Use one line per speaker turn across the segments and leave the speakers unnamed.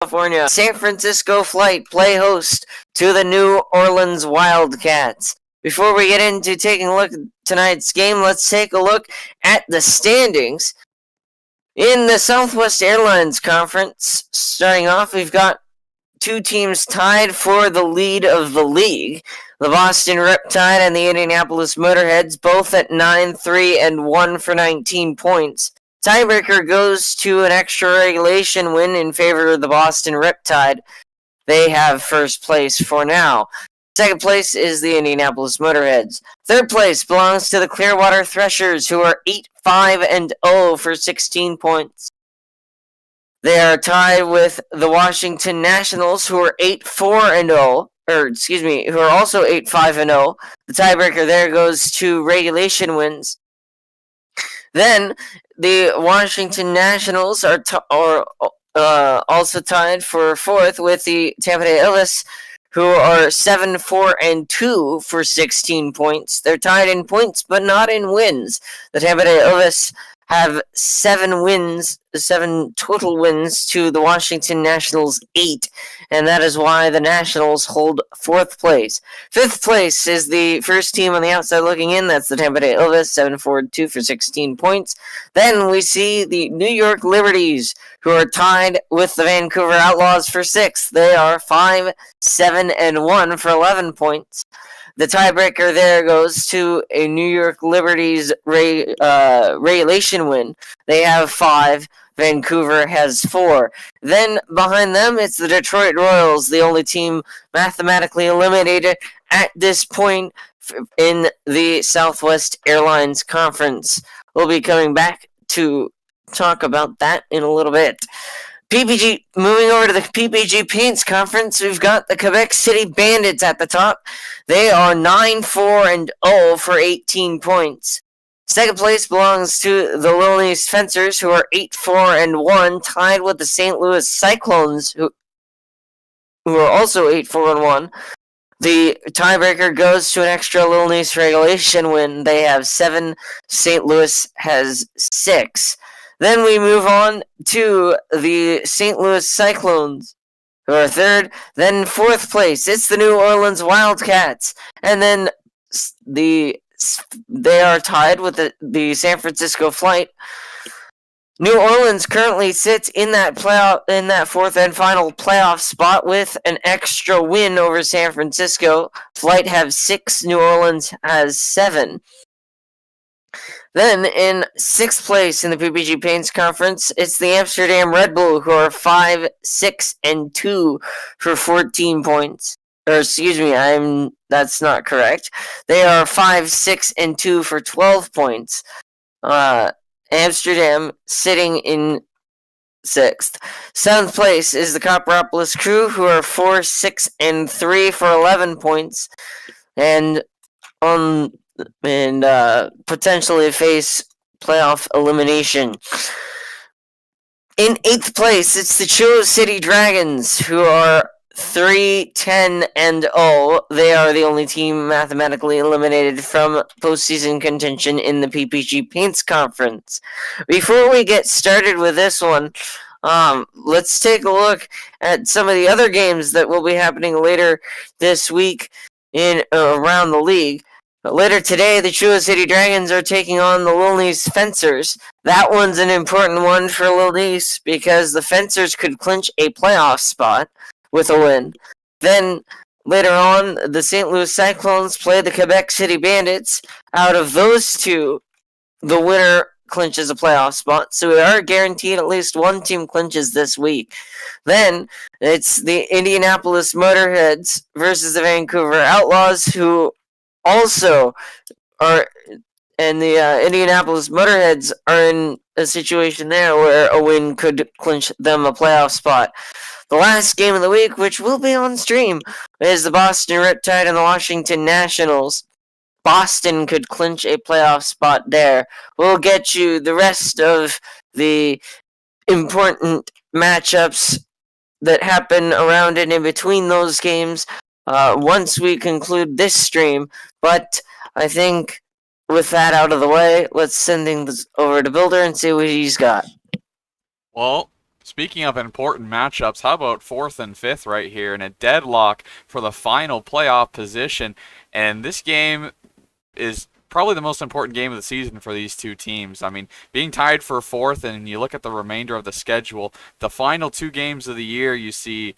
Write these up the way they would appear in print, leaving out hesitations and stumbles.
California, San Francisco Flight play host to the New Orleans Wildcats. Before we get into taking a look at tonight's game, let's take a look at the standings. In the Southwest Airlines Conference, starting off, we've got two teams tied for the lead of the league. The Boston Riptide and the Indianapolis Motorheads, both at 9-3-1 for 19 points. Tiebreaker goes to an extra regulation win in favor of the Boston Riptide. They have first place for now. Second place is the Indianapolis Motorheads. Third place belongs to the Clearwater Threshers, who are 8-5-0 for 16 points. They are tied with the Washington Nationals, who are 8-4-0, who are also 8-5-0. The tiebreaker there goes to regulation wins. Then the Washington Nationals are also tied for fourth with the Tampa Bay Ilves, who are 7-4-2 for 16 points. They're tied in points, but not in wins. The Tampa Bay Ilves have 7 total wins to the Washington Nationals 8, and that is why the Nationals hold 4th place. 5th place is the first team on the outside looking in. That's the Tampa Bay Ilves, 7-4-2 for 16 points. Then we see the New York Liberties, who are tied with the Vancouver Outlaws for 6th. They are 5-7-1 for 11 points. The tiebreaker there goes to a New York Liberties regulation win. They have 5. Vancouver has 4. Then behind them, it's the Detroit Royals, the only team mathematically eliminated at this point in the Southwest Airlines Conference. We'll be coming back to talk about that in a little bit. Moving over to the PPG Paints Conference, we've got the Quebec City Bandits at the top. They are 9-4-0 for 18 points. Second place belongs to the Little East Fencers, who are 8-4-1, tied with the St. Louis Cyclones, who are also 8-4-1. The tiebreaker goes to an extra Little East regulation win. They have 7. St. Louis has 6. Then we move on to the St. Louis Cyclones, who are 3rd. Then 4th place, it's the New Orleans Wildcats. And then they are tied with the San Francisco Flight. New Orleans currently sits in that 4th and final playoff spot with an extra win over San Francisco. Flight have 6, New Orleans has 7. Then, in 6th place in the PPG Paints Conference, it's the Amsterdam Red Bull, who are 5-6-2 for 14 points. That's not correct. They are 5-6-2 for 12 points. Amsterdam sitting in 6th. 7th place is the Copperopolis Crew, who are 4-6-3 for 11 points. And potentially face playoff elimination. In 8th place, it's the Cho City Dragons, who are 3-10-0. They are the only team mathematically eliminated from postseason contention in the PPG Paints Conference. Before we get started with this one, let's take a look at some of the other games that will be happening later this week in around the league. Later today, the Chula City Dragons are taking on the Little East Fencers. That one's an important one for Little East because the Fencers could clinch a playoff spot with a win. Then, later on, the St. Louis Cyclones play the Quebec City Bandits. Out of those two, the winner clinches a playoff spot. So we are guaranteed at least one team clinches this week. Then, it's the Indianapolis Motorheads versus the Vancouver Outlaws, who also are, and the Indianapolis Motorheads are in a situation there where a win could clinch them a playoff spot. The last game of the week, which will be on stream, is the Boston Riptide and the Washington Nationals. Boston could clinch a playoff spot there. We'll get you the rest of the important matchups that happen around and in between those games once we conclude this stream. But I think with that out of the way, let's send things over to Builder and see what he's got.
Well, Speaking of important matchups, how about fourth and fifth right here in a deadlock for the final playoff position? And this game is probably the most important game of the season for these two teams. I mean, being tied for fourth, and you look at the remainder of the schedule, the final two games of the year, you see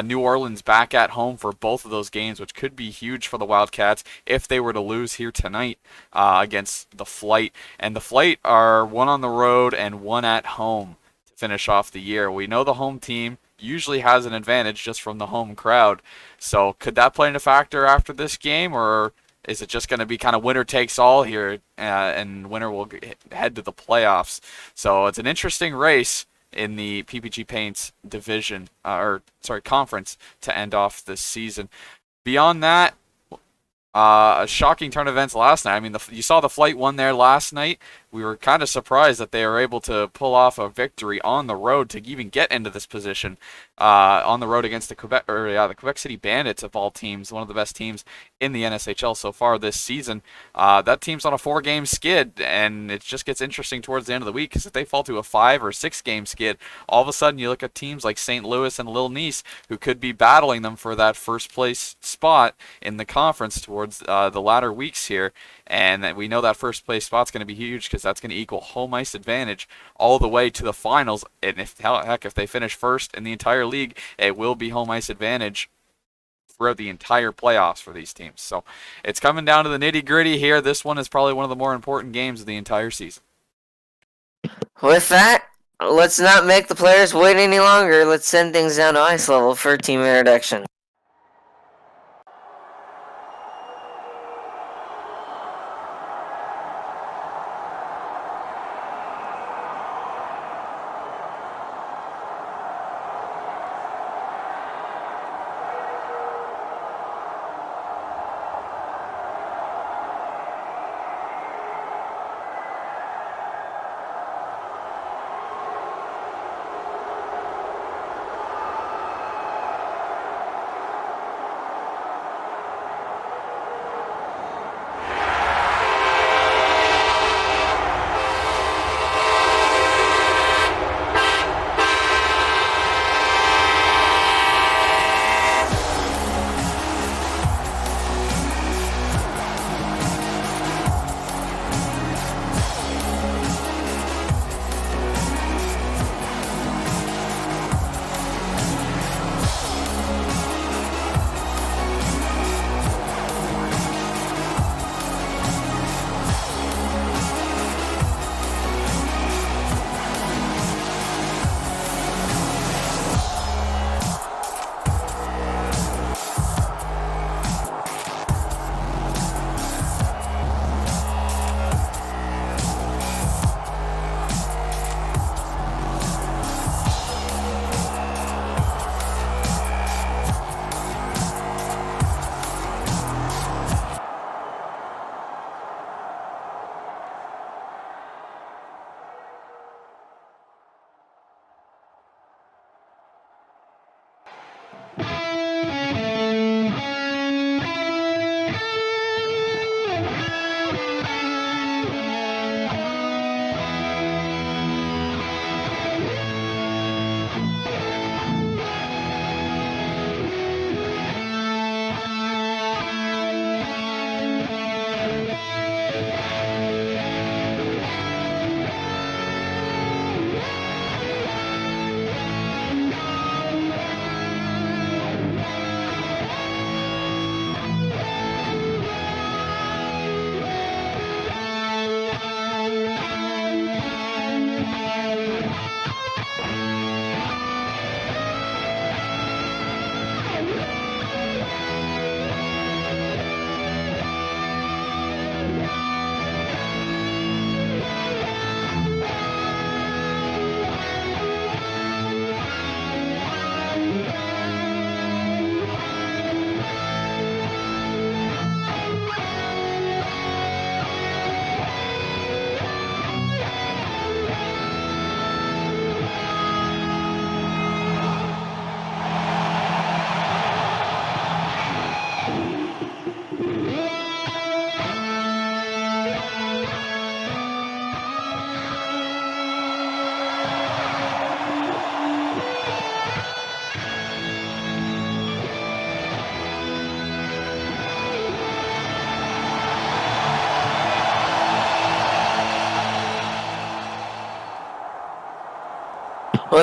New Orleans back at home for both of those games, which could be huge for the Wildcats if they were to lose here tonight against the Flight. And the Flight are one on the road and one at home to finish off the year. We know the home team usually has an advantage just from the home crowd. So could that play into factor after this game, or is it just going to be kind of winner takes all here, and winner will head to the playoffs? So it's an interesting race in the PPG Paints division, conference to end off this season. Beyond that, a shocking turn of events last night. I mean, you saw the Flight won there last night. We were kind of surprised that they were able to pull off a victory on the road to even get into this position on the road against the Quebec City Bandits of all teams, one of the best teams in the NSHL so far this season. That team's on a 4-game skid, and it just gets interesting towards the end of the week because if they fall to a 5 or 6-game skid, all of a sudden you look at teams like St. Louis and Lil Nice who could be battling them for that first place spot in the conference towards the latter weeks here. And we know that first place spot's going to be huge because that's going to equal home ice advantage all the way to the finals. And if they finish first in the entire league, it will be home ice advantage throughout the entire playoffs for these teams. So it's coming down to the nitty gritty here. This one is probably one of the more important games of the entire season.
With that, let's not make the players wait any longer. Let's send things down to ice level for team introduction.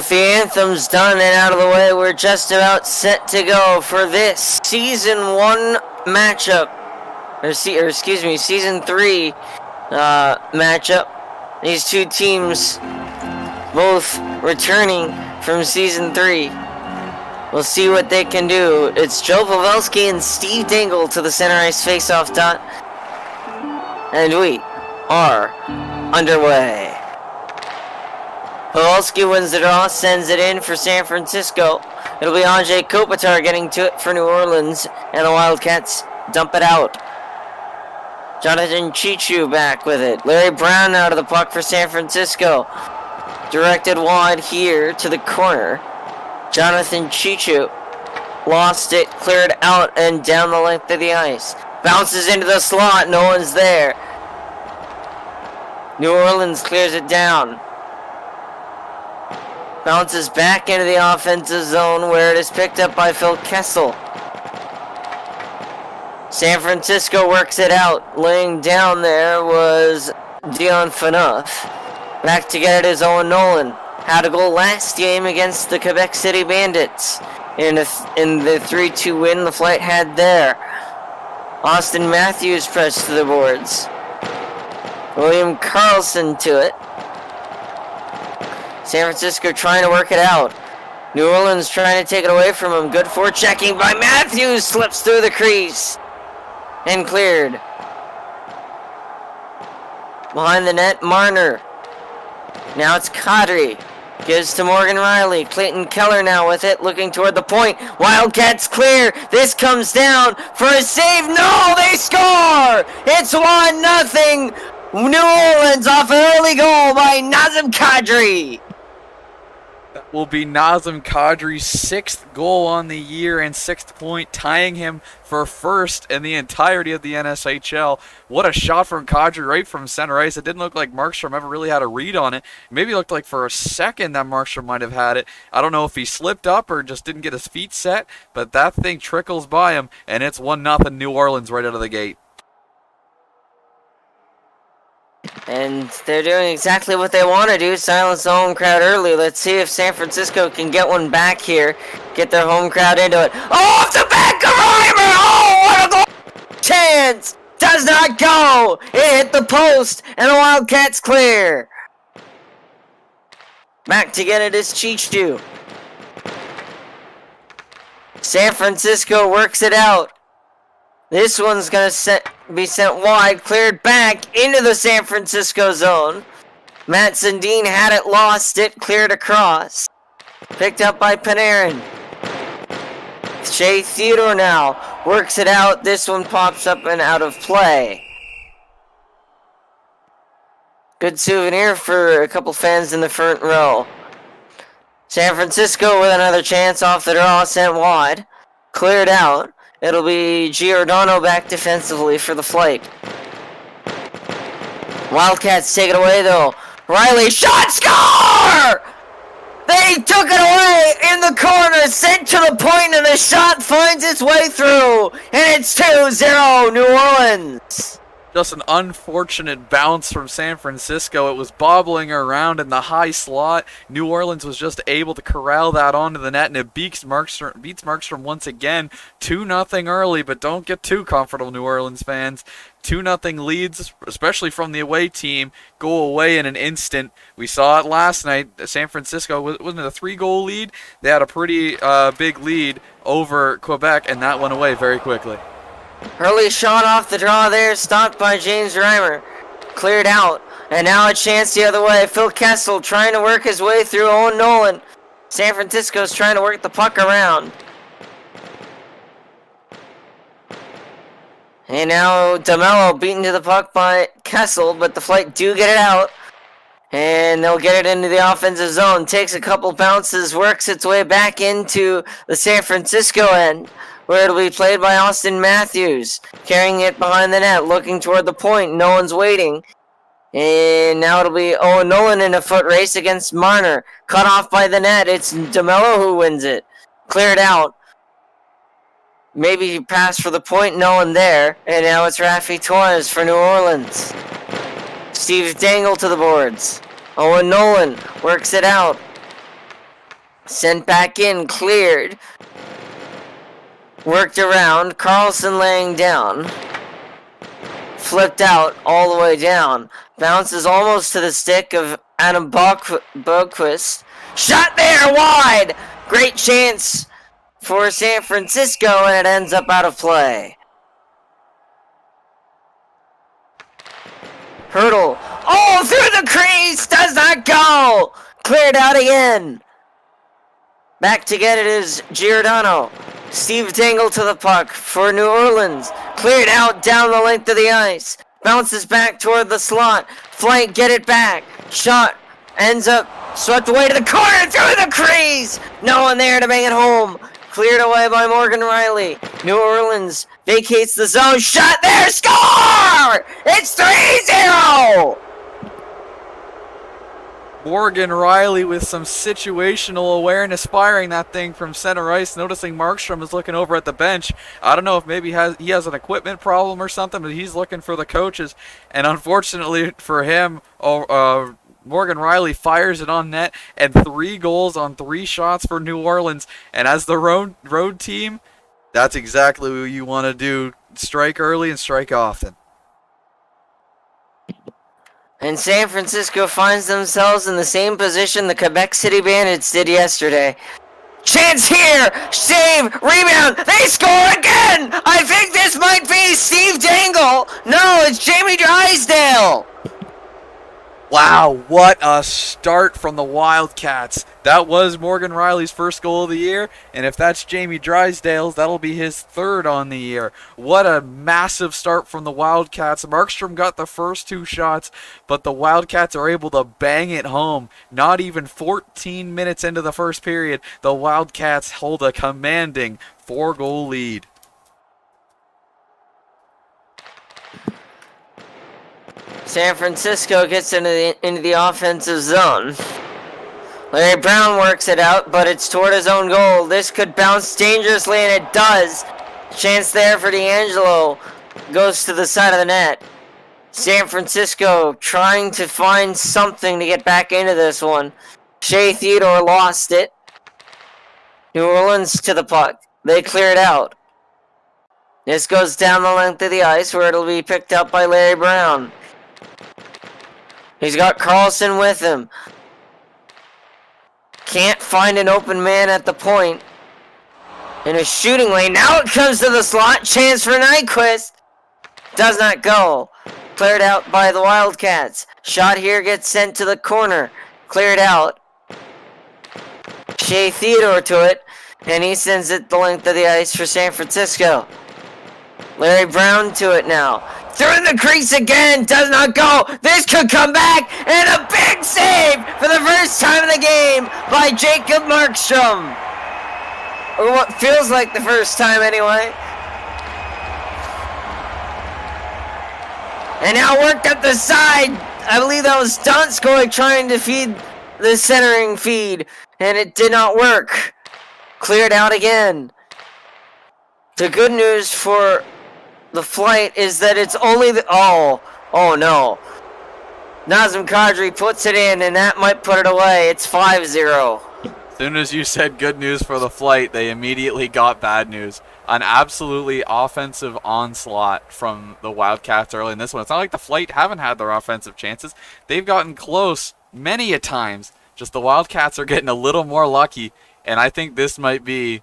With the anthems done and out of the way, we're just about set to go for this Season 1 matchup. Season 3 matchup. These two teams both returning from Season 3. We'll see what they can do. It's Joe Pavelski and Steve Dangle to the center ice faceoff dot. And we are underway. Pavelski wins the draw, sends it in for San Francisco. It'll be Andrzej Kopitar getting to it for New Orleans, and the Wildcats dump it out. Jonathan Chichu back with it. Larry Brown out of the puck for San Francisco. Directed wide here to the corner. Jonathan Chichu lost it, cleared out, and down the length of the ice. Bounces into the slot, no one's there. New Orleans clears it down. Bounces back into the offensive zone where it is picked up by Phil Kessel. San Francisco works it out. Laying down there was Dion Phaneuf. Back to get it is Owen Nolan. Had a goal last game against the Quebec City Bandits in the 3-2 win the Flight had there. Austin Matthews pressed to the boards. William Karlsson to it. San Francisco trying to work it out. New Orleans trying to take it away from him. Good forechecking by Matthews. Slips through the crease. And cleared. Behind the net, Marner. Now it's Kadri. Gives to Morgan Riley. Clayton Keller now with it. Looking toward the point. Wildcats clear. This comes down for a save. No, they score! It's 1-0. New Orleans off an early goal by Nazem Kadri.
That will be Nazem Kadri's 6th goal on the year and 6th point, tying him for first in the entirety of the NSHL. What a shot from Kadri right from center ice. It didn't look like Markstrom ever really had a read on it. Maybe it looked like for a second that Markstrom might have had it. I don't know if he slipped up or just didn't get his feet set, but that thing trickles by him, and it's 1-0 New Orleans right out of the gate.
And they're doing exactly what they want to do, silence the home crowd early. Let's see if San Francisco can get one back here, get their home crowd into it. Oh, off the back of Reimer! Oh, what a goal! Chance! Does not go! It hit the post, and the Wildcats clear. Back to get it is Chichu. San Francisco works it out. This one's going to be sent wide, cleared back into the San Francisco zone. Matt Sundin had it, lost it, cleared across. Picked up by Panarin. Shea Theodore now works it out. This one pops up and out of play. Good souvenir for a couple fans in the front row. San Francisco with another chance off the draw, sent wide. Cleared out. It'll be Giordano back defensively for the Flight. Wildcats take it away though. Riley shot, score! They took it away in the corner, sent to the point, and the shot finds its way through. And it's 2-0 New Orleans.
Just an unfortunate bounce from San Francisco. It was bobbling around in the high slot. New Orleans was just able to corral that onto the net, and it beats Markstrom once again. 2-0 early, but don't get too comfortable, New Orleans fans. 2-0 leads, especially from the away team, go away in an instant. We saw it last night. San Francisco, wasn't it a 3-goal lead? They had a pretty big lead over Quebec, and that went away very quickly.
Early shot off the draw there, stopped by James Reimer. Cleared out, and now a chance the other way. Phil Kessel trying to work his way through Owen Nolan. San Francisco's trying to work the puck around. And now DeMello beaten to the puck by Kessel, but the Flight do get it out. And they'll get it into the offensive zone. Takes a couple bounces, works its way back into the San Francisco end, where it'll be played by Austin Matthews, carrying it behind the net, looking toward the point. No one's waiting. And now it'll be Owen Nolan in a foot race against Marner. Cut off by the net. It's DeMello who wins it. Cleared out. Maybe pass for the point. No one there. And now it's Rafi Torres for New Orleans. Steve Dangle to the boards. Owen Nolan works it out. Sent back in, cleared. Worked around, Carlson laying down. Flipped out all the way down. Bounces almost to the stick of Adam Boquist. Shot there, wide! Great chance for San Francisco, and it ends up out of play. Hurdle. Oh, through the crease! Does not go! Cleared out again. Back to get it is Giordano. Steve Dangle to the puck for New Orleans. Cleared out down the length of the ice. Bounces back toward the slot. Flank, get it back. Shot. Ends up swept away to the corner through the crease. No one there to bring it home. Cleared away by Morgan Riley. New Orleans vacates the zone. Shot there. Score! It's 3-0!
Morgan Riley with some situational awareness, firing that thing from center ice, noticing Markstrom is looking over at the bench. I don't know if maybe he has an equipment problem or something, but he's looking for the coaches. And unfortunately for him, Morgan Riley fires it on net, and 3 goals on 3 shots for New Orleans. And as the road team, that's exactly what you want to do. Strike early and strike often.
And San Francisco finds themselves in the same position the Quebec City Bandits did yesterday. Chance here! Save! Rebound! They score again! I think this might be Steve Dangle! No, it's Jamie Drysdale!
Wow, what a start from the Wildcats. That was Morgan Riley's first goal of the year, and if that's Jamie Drysdale's, that'll be his 3rd on the year. What a massive start from the Wildcats. Markstrom got the first 2 shots, but the Wildcats are able to bang it home. Not even 14 minutes into the first period, the Wildcats hold a commanding 4-goal lead.
San Francisco gets into the offensive zone. Larry Brown works it out, but it's toward his own goal. This could bounce dangerously, and it does. Chance there for D'Angelo. Goes to the side of the net. San Francisco trying to find something to get back into this one. Shea Theodore lost it. New Orleans to the puck. They clear it out. This goes down the length of the ice, where it'll be picked up by Larry Brown. He's got Carlson with him. Can't find an open man at the point. In a shooting lane. Now it comes to the slot. Chance for Nyquist. Does not go. Cleared out by the Wildcats. Shot here gets sent to the corner. Cleared out. Shea Theodore to it. And he sends it the length of the ice for San Francisco. Larry Brown to it now. Through the crease again, does not go. This could come back, and a big save for the first time in the game by Jacob Markstrom. Or what feels like the first time anyway. And now worked up the side. I believe that was Donskoy trying to feed the centering feed, and it did not work. Cleared out again. The good news for the Flight is that it's only the... Oh no. Nazem Kadri puts it in, and that might put it away. It's 5-0.
As soon as you said good news for the Flight, they immediately got bad news. An absolutely offensive onslaught from the Wildcats early in this one. It's not like the Flight haven't had their offensive chances. They've gotten close many a times. Just the Wildcats are getting a little more lucky, and I think this might be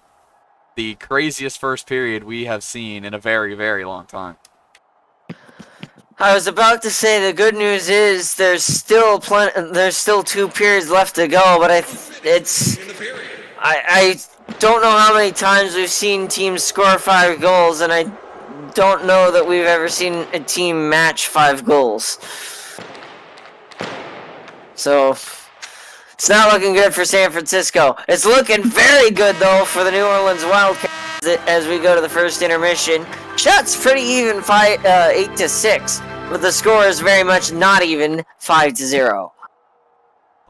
the craziest first period we have seen in a very, very long time.
I was about to say the good news is there's still 2 periods left to go, but I don't know how many times we've seen teams score 5 goals, and I don't know that we've ever seen a team match 5 goals. So it's not looking good for San Francisco. It's looking very good, though, for the New Orleans Wildcats as we go to the first intermission. Shots pretty even, 8-6, but the score is very much not even, 5-0.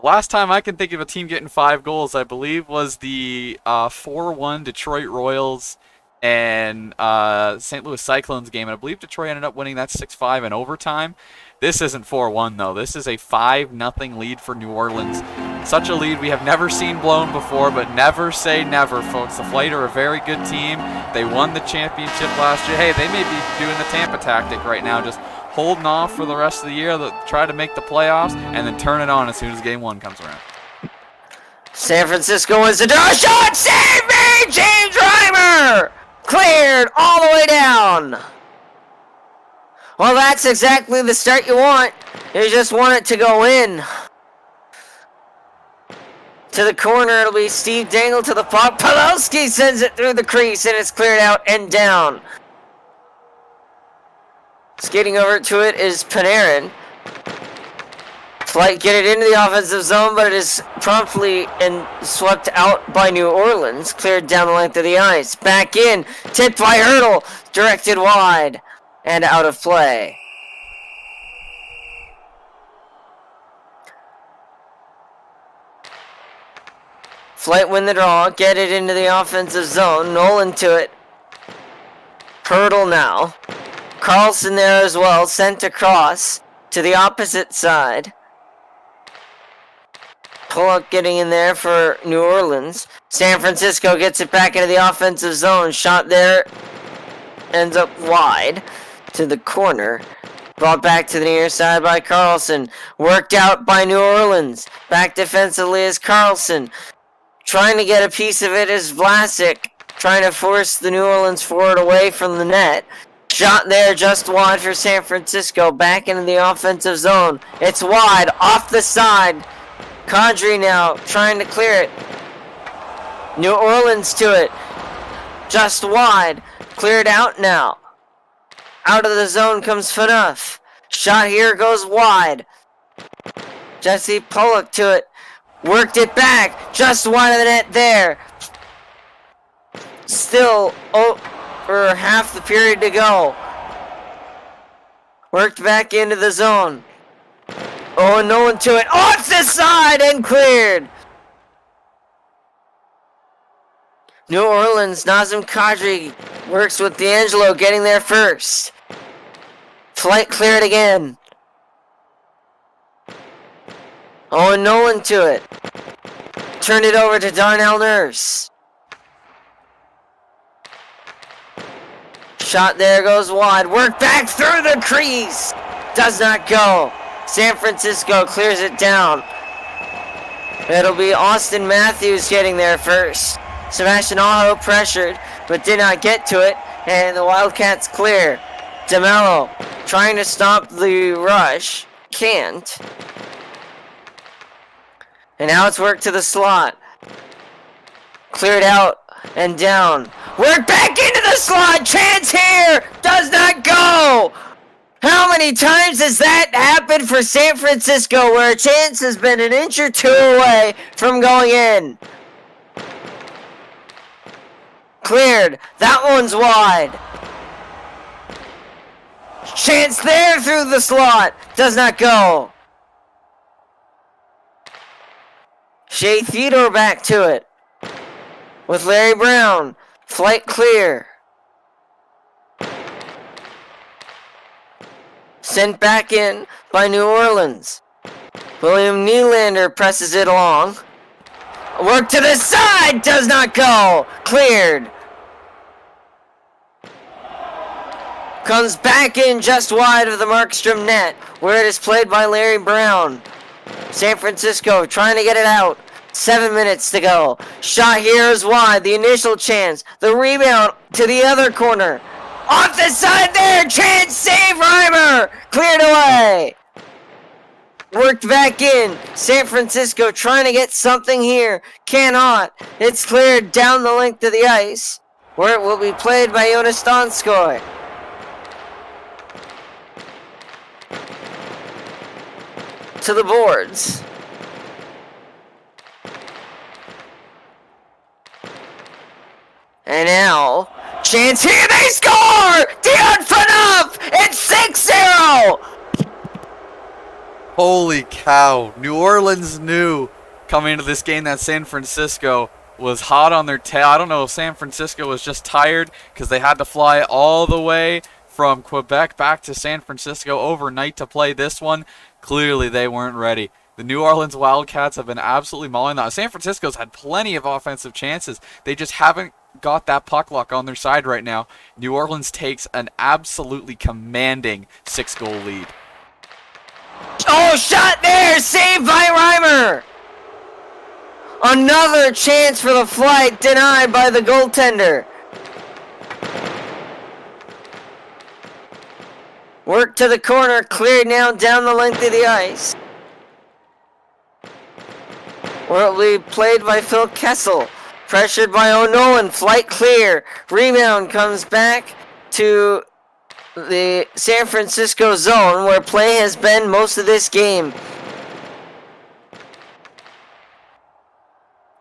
Last time I can think of a team getting 5 goals, I believe, was the 4-1 Detroit Royals and St. Louis Cyclones game, and I believe Detroit ended up winning that 6-5 in overtime. This isn't 4-1, though. This is a 5-0 lead for New Orleans. Such a lead we have never seen blown before, but never say never, folks. The Flight are a very good team. They won the championship last year. Hey, they may be doing the Tampa tactic right now, just holding off for the rest of the year, try to make the playoffs, and then turn it on as soon as Game 1 comes around.
San Francisco wins the draw. Shot! Save me! James Reimer! Cleared all the way down. Well, that's exactly the start you want. You just want it to go in. To the corner, it'll be Steve Dangle to the puck. Pavelski sends it through the crease, and it's cleared out and down. Skating over to it is Panarin. Flight get it into the offensive zone, but it is promptly and swept out by New Orleans. Cleared down the length of the ice. Back in, tipped by Hurdle, directed wide, and out of play. Flight win the draw, get it into the offensive zone. Nolan to it. Hurdle now. Carlson there as well, sent across to the opposite side. Pull-up getting in there for New Orleans. San Francisco gets it back into the offensive zone. Shot there, ends up wide to the corner. Brought back to the near side by Carlson. Worked out by New Orleans. Back defensively is Carlson. Trying to get a piece of it is Vlasic. Trying to force the New Orleans forward away from the net. Shot there just wide for San Francisco. Back into the offensive zone. It's wide. Off the side. Kadri now trying to clear it. New Orleans to it. Just wide. Cleared out now. Out of the zone comes Phaneuf. Shot here goes wide. Jesse Pollock to it. Worked it back. Just wide of the net there. Still over half the period to go. Worked back into the zone. Oh, no one to it. Off the side and cleared. New Orleans, Nazem Kadri works with D'Angelo getting there first. Flight cleared again. Oh, and Nolan to it. Turned it over to Darnell Nurse. Shot there goes wide. Work back through the crease. Does not go. San Francisco clears it down. It'll be Austin Matthews getting there first. Sebastian Aho pressured, but did not get to it. And the Wildcats clear. DeMello trying to stop the rush. Can't. And now it's worked to the slot. Cleared out and down. Work back into the slot. Chance here. Does not go. How many times has that happened for San Francisco where a chance has been an inch or two away from going in? Cleared. That one's wide. Chance there through the slot. Does not go. Shea Theodore back to it. With Larry Brown. Flight clear. Sent back in by New Orleans. William Nylander presses it along. Work to the side. Does not go. Cleared. Comes back in just wide of the Markstrom net, where it is played by Larry Brown. San Francisco trying to get it out. 7 minutes to go. Shot here is wide. The initial chance. The rebound to the other corner. Off the side there. Chance save Reimer. Cleared away. Worked back in. San Francisco trying to get something here. Cannot. It's cleared down the length of the ice, where it will be played by Jonas Donskoy. To the boards. And now, chance here, they score! Dion Phaneuf! It's 6-0!
Holy cow. New Orleans knew coming into this game that San Francisco was hot on their tail. I don't know if San Francisco was just tired because they had to fly all the way from Quebec back to San Francisco overnight to play this one. Clearly they weren't ready. The New Orleans Wildcats have been absolutely mauling that. San Francisco's had plenty of offensive chances. They just haven't got that puck luck on their side right now. New Orleans takes an absolutely commanding 6-goal lead.
Oh, shot there! Saved by Reimer! Another chance for the Flight denied by the goaltender. Work to the corner, cleared now down the length of the ice. Will be played by Phil Kessel. Pressured by O'Nolan, Flight clear. Rebound comes back to the San Francisco zone where play has been most of this game.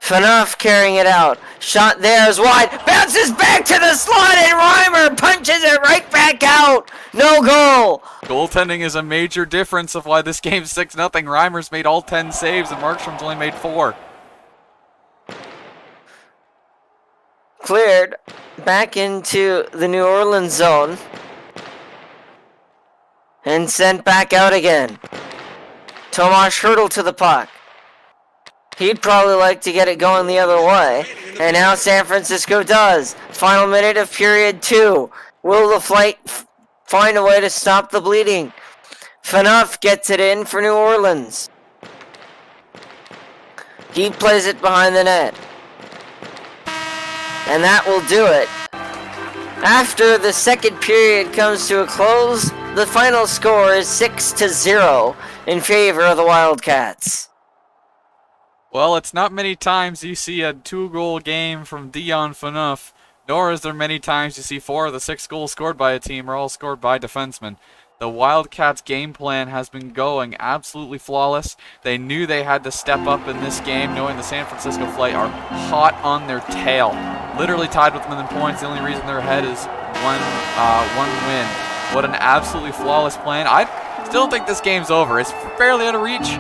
Phaneuf carrying it out. Shot there is wide. Bounces back to the slot and Reimer punches it right back out. No goal.
Goaltending is a major difference of why this game's 6-0. Reimer's made all 10 saves and Markstrom's only made 4.
Cleared back into the New Orleans zone. And sent back out again. Tomas Hertl to the puck. He'd probably like to get it going the other way. And now San Francisco does. Final minute of period 2. Will the Flight find a way to stop the bleeding? Phaneuf gets it in for New Orleans. He plays it behind the net. And that will do it. After the second period comes to a close, the final score is 6-0 in favor of the Wildcats.
Well, it's not many times you see a 2-goal game from Dion Phaneuf, nor is there many times you see 4 of the 6 goals scored by a team are all scored by defensemen. The Wildcats' game plan has been going absolutely flawless. They knew they had to step up in this game, knowing the San Francisco Flight are hot on their tail. Literally tied with them in points. The only reason they're ahead is one win. What an absolutely flawless plan. I still think this game's over. It's barely out of reach.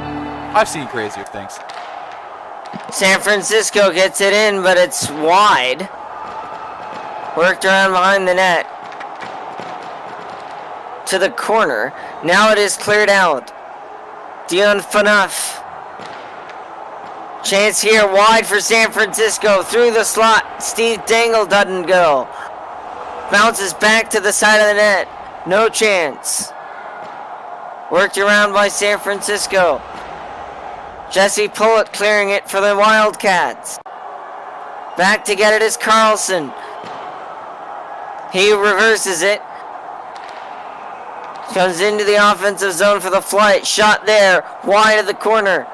I've seen crazier things.
San Francisco gets it in, but it's wide. Worked around behind the net. To the corner. Now it is cleared out. Dion Phaneuf. Chance here wide for San Francisco. Through the slot. Steve Dangle doesn't go. Bounces back to the side of the net. No chance. Worked around by San Francisco. Jesse Pullock clearing it for the Wildcats. Back to get it is Carlson. He reverses it. Comes into the offensive zone for the Flight. Shot there. Wide of the corner.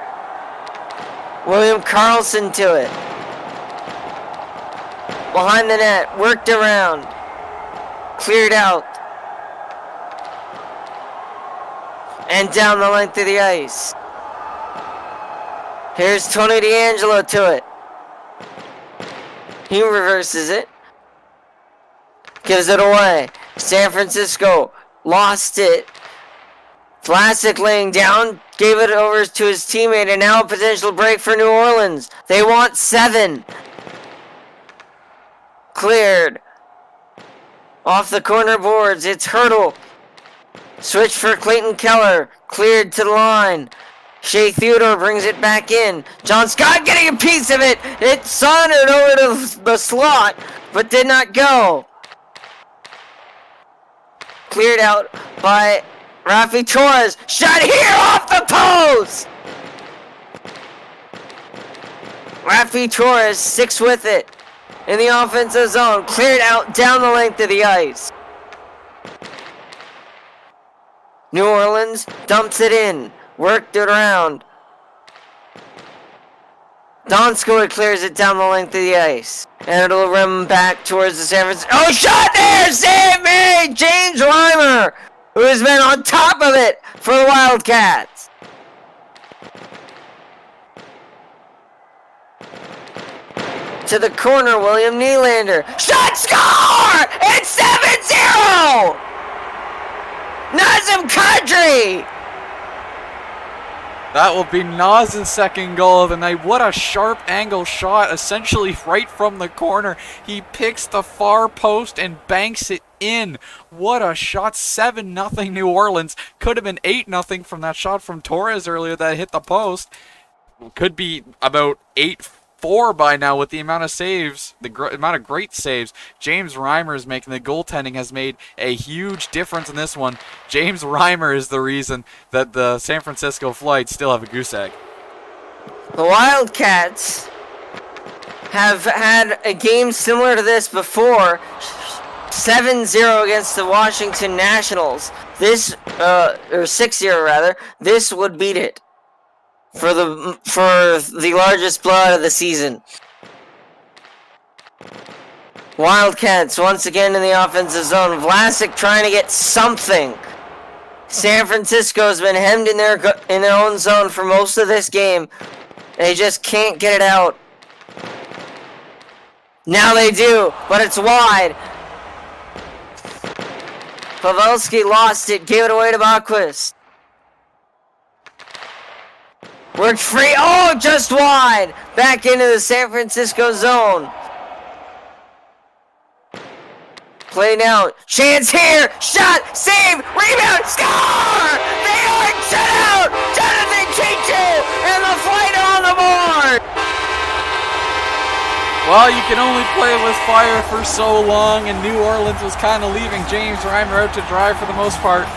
William Carlson to it. Behind the net. Worked around. Cleared out. And down the length of the ice. Here's Tony DeAngelo to it. He reverses it. Gives it away. San Francisco lost it. Vlasic laying down. Gave it over to his teammate. And now a potential break for New Orleans. They want 7. Cleared. Off the corner boards. It's Hertl. Switch for Clayton Keller. Cleared to the line. Shea Theodore brings it back in. John Scott getting a piece of it. It sauntered over to the slot, but did not go. Cleared out by Rafi Torres. Shot here off the post. Rafi Torres, 6 with it. In the offensive zone. Cleared out down the length of the ice. New Orleans dumps it in. Worked it around. Donskoy clears it down the length of the ice. And it'll rim back towards the San Francisco. Oh, shot there! Save made! James Reimer, who has been on top of it for the Wildcats. To the corner, William Nylander. Shot, score! It's 7-0! Nazem Kadri
That will be Naz's second goal of the night. What a sharp angle shot, essentially right from the corner. He picks the far post and banks it in. What a shot. 7-0 New Orleans. Could have been 8-0 from that shot from Torres earlier that hit the post. Could be about 8-4 by now with the amount of saves, the amount of great saves. James Reimer is making. The goaltending has made a huge difference in this one. James Reimer is the reason that the San Francisco Flight still have a goose egg.
The Wildcats have had a game similar to this before, 7-0 against the Washington Nationals. This, or 6-0 rather, this would beat it for the largest blowout of the season. Wildcats once again in the offensive zone. Vlasic trying to get something. San Francisco's been hemmed in their own zone for most of this game. They just can't get it out. Now they do, but it's wide. Pavelski lost it, gave it away to Bakquist. Worked free. Oh, just wide. Back into the San Francisco zone. Play now. Chance here. Shot. Save. Rebound. Score! They are shut out. Jonathan Chichu and the Flight on the board.
Well, you can only play with fire for so long, and New Orleans was kind of leaving James Reimer out to dry for the most part.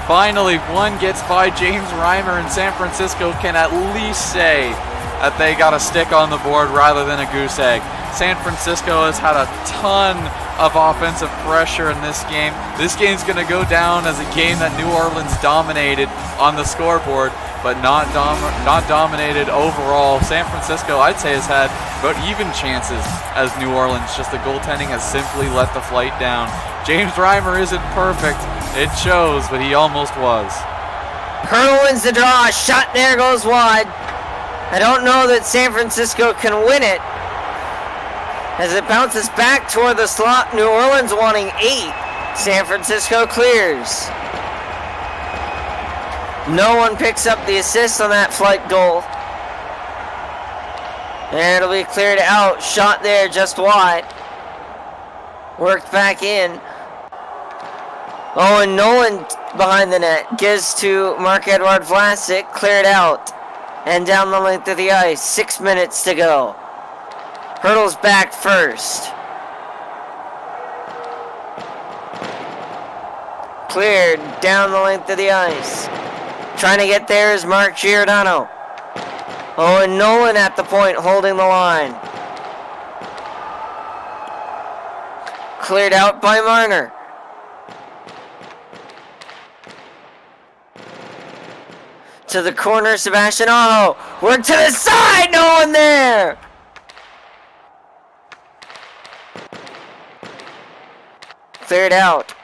Finally, one gets by James Reimer, and San Francisco can at least say that they got a stick on the board rather than a goose egg. San Francisco has had a ton of offensive pressure in this game. This game's going to go down as a game that New Orleans dominated on the scoreboard, but not dominated overall. San Francisco, I'd say, has had about even chances as New Orleans. Just the goaltending has simply let the Flight down. James Reimer isn't perfect. It shows, but he almost was.
Colonel wins the draw. Shot there goes wide. I don't know that San Francisco can win it, as it bounces back toward the slot. New Orleans wanting 8. San Francisco clears. No one picks up the assist on that Flight goal. And it'll be cleared out. Shot there just wide. Worked back in. Oh, and Nolan behind the net gives to Marc-Edouard Vlasic. Cleared out. And down the length of the ice. 6 minutes to go. Hurdles back first. Cleared down the length of the ice. Trying to get there is Mark Giordano. Oh, and Nolan at the point holding the line. Cleared out by Marner. To the corner, Sebastian Aho. Work to the side, no one there. Cleared out,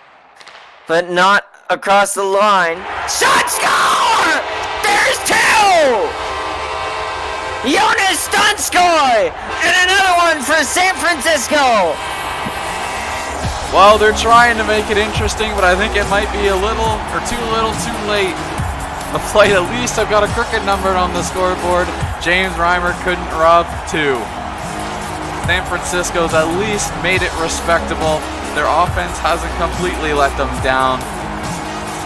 but not across the line. Shot, score! There's 2! Jonas Donskoy! And another one for San Francisco!
Well, they're trying to make it interesting, but I think it might be a little too late. The Flight at least have got a crooked number on the scoreboard. James Reimer couldn't rob 2. San Francisco's at least made it respectable. Their offense hasn't completely let them down.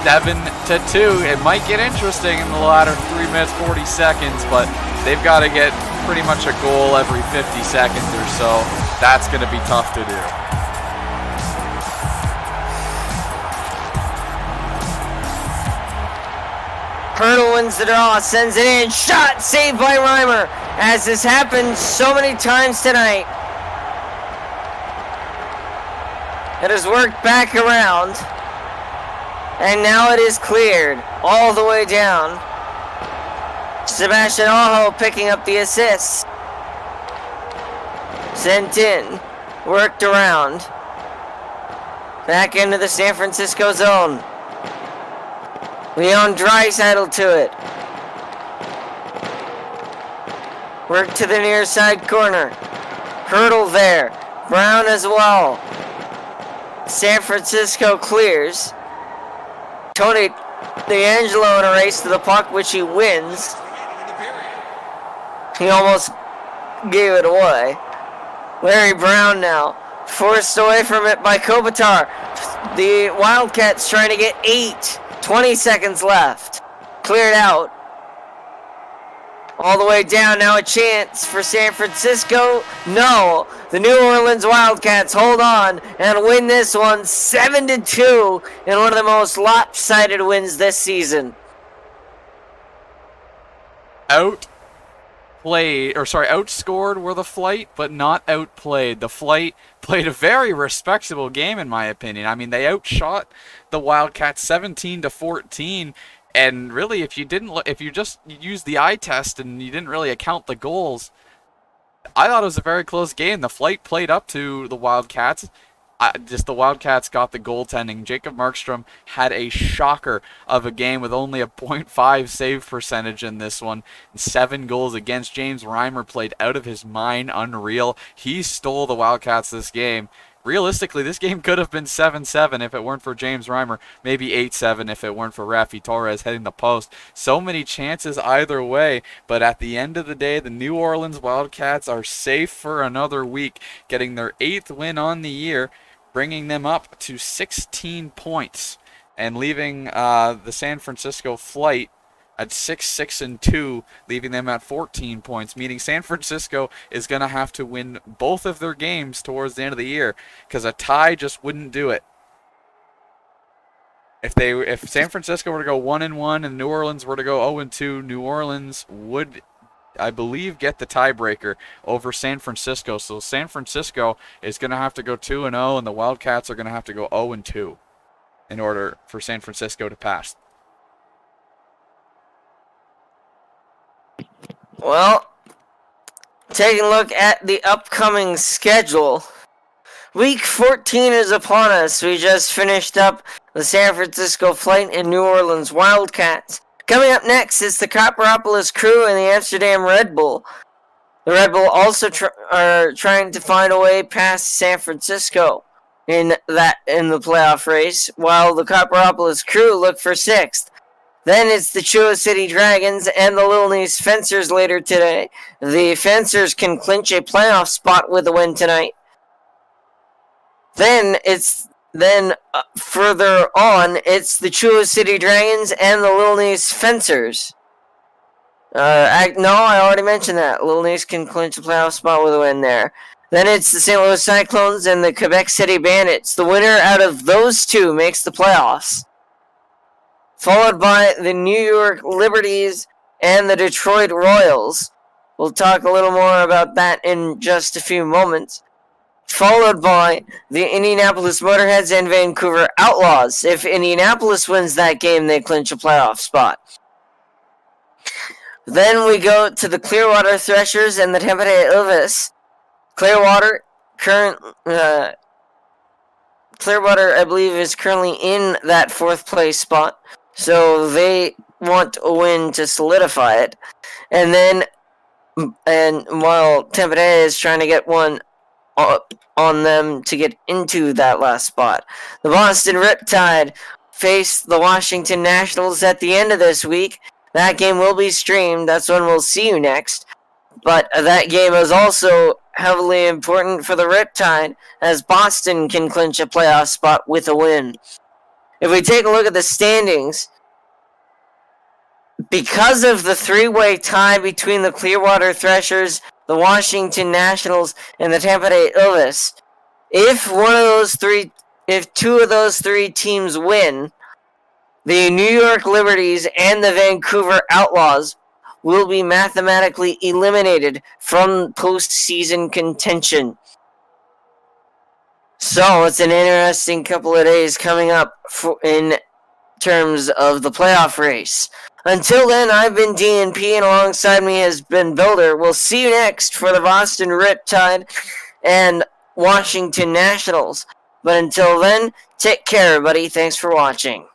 7-2. It might get interesting in the latter 3 minutes 40 seconds, but they've got to get pretty much a goal every 50 seconds or so. That's going to be tough to do.
Hurdle wins the draw, sends it in, shot, saved by Reimer, as this happened so many times tonight. It has worked back around, and now it is cleared all the way down. Sebastian Aho picking up the assist. Sent in, worked around, back into the San Francisco zone. Leon Draisaitl to it. Work to the near side corner. Hurdle there. Brown as well. San Francisco clears. Tony DeAngelo in a race to the puck, which he wins. He almost gave it away. Larry Brown now, forced away from it by Kopitar. The Wildcats trying to get 8. 20 seconds left. Cleared out. All the way down, now a chance for San Francisco. No, the New Orleans Wildcats hold on and win this one 7-2 in one of the most lopsided wins this season.
Outscored were the Flight, but not outplayed. The Flight played a very respectable game, in my opinion. I mean, they outshot the Wildcats 17-14. And really, if you just used the eye test and you didn't really account the goals, I thought it was a very close game. The Flight played up to the Wildcats. The Wildcats got the goaltending. Jacob Markstrom had a shocker of a game with only a .5 save percentage in this one. 7 goals against. James Reimer played out of his mind, unreal. He stole the Wildcats this game. Realistically, this game could have been 7-7 if it weren't for James Reimer. Maybe 8-7 if it weren't for Rafi Torres hitting the post. So many chances either way, but at the end of the day, the New Orleans Wildcats are safe for another week, getting their 8th win on the year, bringing them up to 16 points, and leaving the San Francisco Flight at 6-2, leaving them at 14 points, meaning San Francisco is going to have to win both of their games towards the end of the year, because a tie just wouldn't do it. If San Francisco were to go 1-1 and New Orleans were to go 0-2, New Orleans would, I believe, get the tiebreaker over San Francisco. So San Francisco is going to have to go 2-0, and the Wildcats are going to have to go 0-2 in order for San Francisco to pass.
Well, taking a look at the upcoming schedule. Week 14 is upon us. We just finished up the San Francisco Flight and New Orleans Wildcats. Coming up next is the Copperopolis Crew and the Amsterdam Red Bull. The Red Bull also are trying to find a way past San Francisco in the playoff race, while the Copperopolis Crew look for 6th. Then it's the Chua City Dragons and the Little Nice Fencers later today. The Fencers can clinch a playoff spot with a win tonight. Then further on, it's the Chua City Dragons and the Little Nice Fencers. I already mentioned that. Little Nice can clinch a playoff spot with a win there. Then it's the St. Louis Cyclones and the Quebec City Bandits. The winner out of those two makes the playoffs. Followed by the New York Liberties and the Detroit Royals. We'll talk a little more about that in just a few moments. Followed by the Indianapolis Motorheads and Vancouver Outlaws. If Indianapolis wins that game, they clinch a playoff spot. Then we go to the Clearwater Threshers and the Tampa Bay Ilves. Clearwater, I believe, is currently in that 4th place spot. So they want a win to solidify it. And while Tampa Bay is trying to get one on them to get into that last spot. The Boston Riptide face the Washington Nationals at the end of this week. That game will be streamed. That's when we'll see you next. But that game is also heavily important for the Riptide, as Boston can clinch a playoff spot with a win. If we take a look at the standings, because of the 3-way tie between the Clearwater Threshers, the Washington Nationals, and the Tampa Bay Ilves, if two of those three teams win, the New York Liberties and the Vancouver Outlaws will be mathematically eliminated from postseason contention. So it's an interesting couple of days coming up in terms of the playoff race. Until then, I've been DNP, and alongside me has been Builder. We'll see you next for the Boston Riptide and Washington Nationals. But until then, take care, everybody. Thanks for watching.